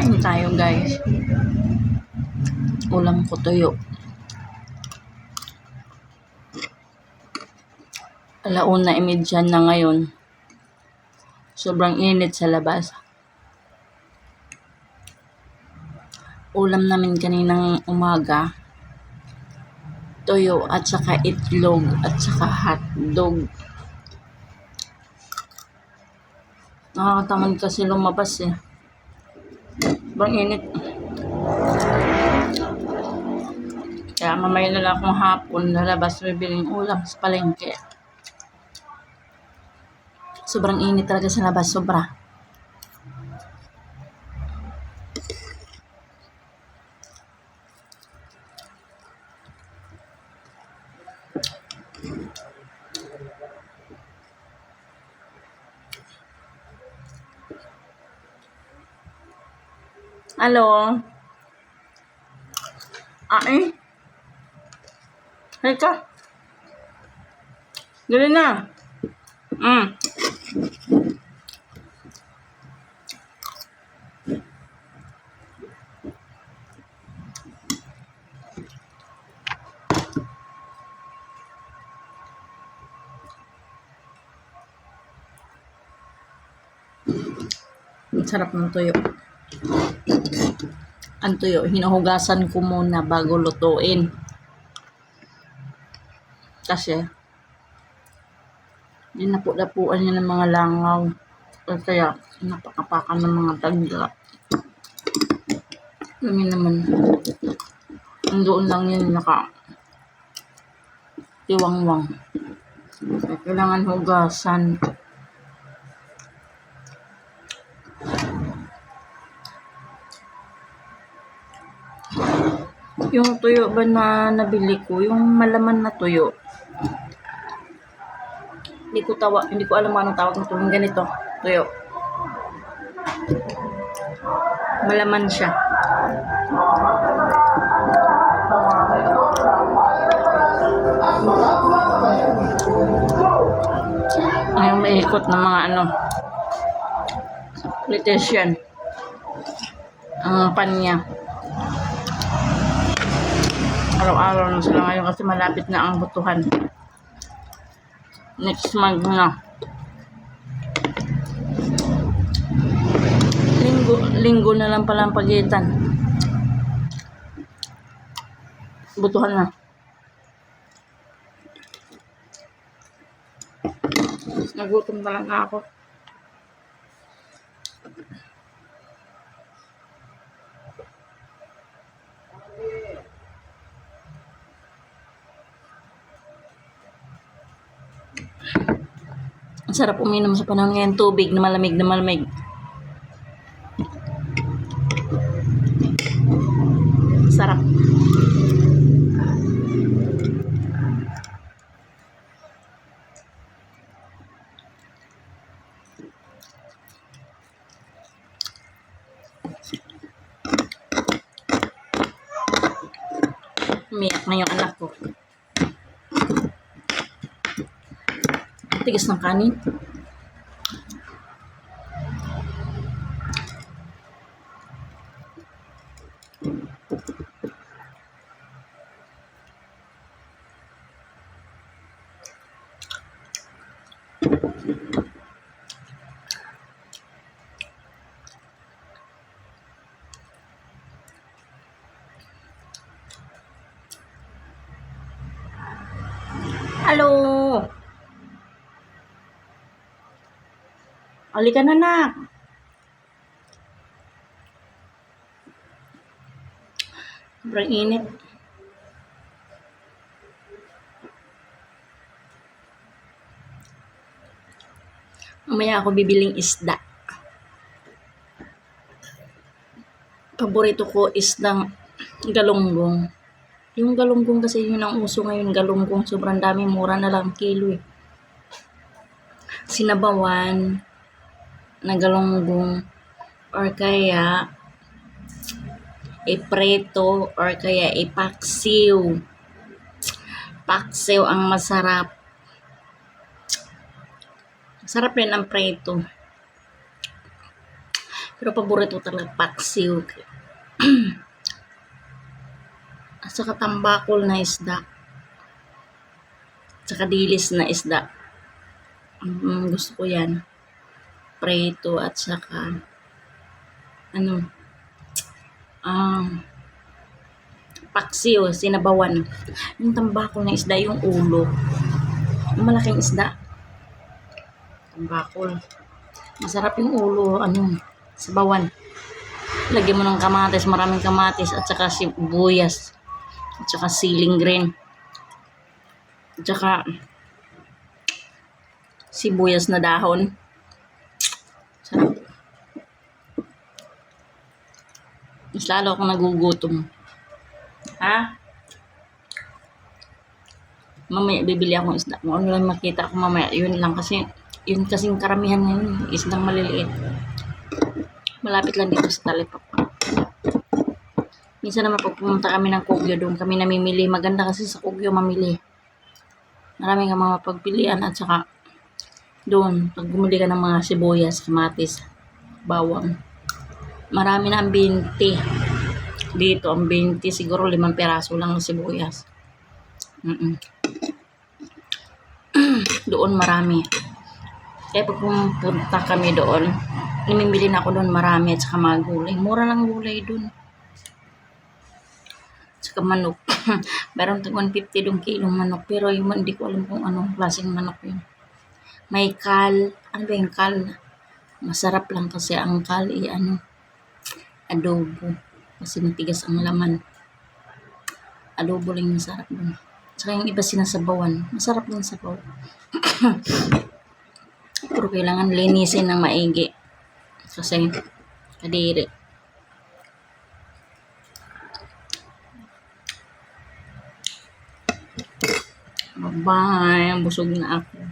Kain tayo guys. Ulam ko tuyo. 1:30 na ngayon. Sobrang init sa labas. Ulam namin kaninang umaga, tuyo at saka itlog at saka hotdog. Nakakatamad kasi lumabas eh. Sobrang init. Kaya mamaya na lang akong hapon lalabas bibiling ulam sa palengke. Sobrang init talaga sa labas, sobra. Halo? Halika. Dali na. Ang sarap ng tuyo. Ang tuyo, hinuhugasan ko muna bago lutuin. Kasi, dinapo-dapuan niya ng mga langaw. Kaya, napakapakan ng mga tagla. Kami naman, doon lang yun tiwangwang. Kaya kailangan hugasan. Yung tuyo ba na nabili ko, yung malaman na tuyo. Hindi ko alam anong tawag nito. Yung ganito, tuyo. Malaman siya. Ayaw maikot ng mga politician. Ang panya. Araw-araw na sila ngayon kasi malapit na ang butuhan. Next month na. Linggo na lang pala ang pagitan. Butuhan na. Nagutom talaga ako. Ang sarap uminom sa panahon ngayon tubig na malamig na malamig. Sarap. Umiyak na yung anak ko. Tigas ng kanin. Halo. Halika na, nak. Sobrang init. Mamaya ako bibiling isda. Paborito ko isdang galunggong. Yung galunggong kasi yun ang uso ngayon. Galunggong sobrang dami. Mura na lang kilo eh. Sinabawan na galunggong or kaya ipreto or kaya ipaksiw. Paksiw ang masarap. Sarap rin ang preto. Pero paborito talaga paksiw. At saka tambakol na isda. At saka dilis na isda. Gusto ko yan. Preto at saka ano, paksiw, sinabawan. Yung tambakol na isda, yung ulo. Yung malaking isda. Tambakol. Masarap yung ulo, sabawan. Lagyan mo ng kamatis, maraming kamatis, at saka sibuyas, at saka siling green, at saka sibuyas na dahon. Sarap. Mas lalo akong nagugutom. Ha? Mamaya bibili akong isda. Kung ano lang makita ko mamaya, yun lang. Kasi yun kasing karamihan ngayon, isdang maliliit. Malapit lang dito sa Talipapa. Minsan naman pag pumunta kami ng Kogyo, doon kami namimili. Maganda kasi sa Kogyo mamili. Maraming mga pagpilian at saka doon, pag bumili ka ng mga sibuyas, kamatis, bawang, marami na ang 20. Dito, ang 20, siguro 5 piraso lang ng sibuyas. Doon marami. Kaya pag pumunta kami doon, namimili na ako doon marami at saka mga gulay. Mura lang gulay doon. Saka manok. Meron tag 150 doon kilong manok. Pero yung hindi ko alam kung anong klaseng manok yun. May kal. Ano ba yung kal? Masarap lang kasi ang kal adobo. Kasi matigas ang laman. Adobo lang yung masarap doon. Saka yung iba sinasabawan. Masarap din sabaw. Pero kailangan linisin ng maigi. Kasi kadiri. Bye. Busog na ako.